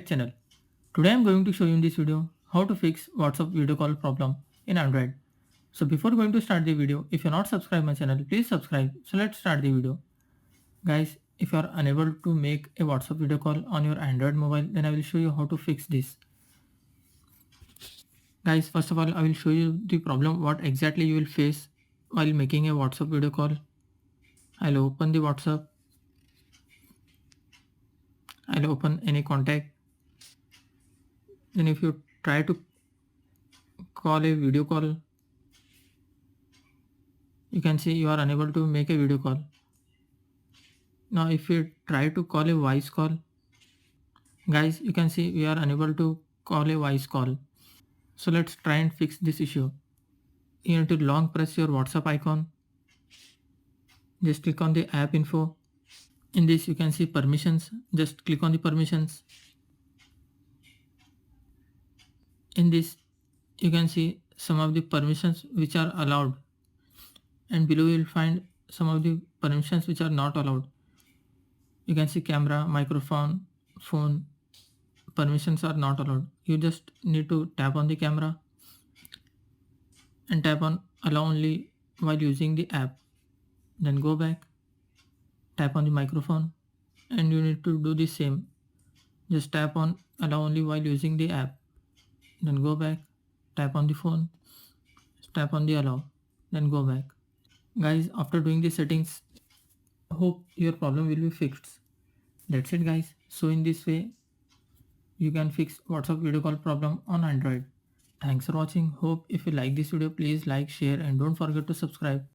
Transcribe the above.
Tech channel. Today I am going to show you in this video how to fix WhatsApp video call problem in Android. So before going to start the video, if you're not subscribed my channel, please subscribe. So let's start the video. Guys, if you are unable to make a WhatsApp video call on your Android mobile, then I will show you how to fix this. Guys, first of all, I will show you the problem what exactly you will face while making a WhatsApp video call. I'll open the WhatsApp. I'll open any contact. Then if you try to call a video call, you can see you are unable to make a video call. Now if you try to call a voice call, guys, you can see we are unable to call a voice call. So let's try and fix this issue. You need to long press your WhatsApp icon. Just click on the app info. In this you can see permissions. Just click on the permissions. In this you can see some of the permissions which are allowed, and below you will find some of the permissions which are not allowed. You can see camera, microphone, phone permissions are not allowed. You just need to tap on the camera and tap on allow only while using the app. Then go back, tap on the microphone, and you need to do the same. Just tap on allow only while using the app. Then go back, tap on the phone, tap on the allow, then go back. Guys, after doing the settings, hope your problem will be fixed. That's it guys. So in this way you can fix WhatsApp video call problem on Android. Thanks for watching. Hope if you like this video, please like, share and don't forget to subscribe.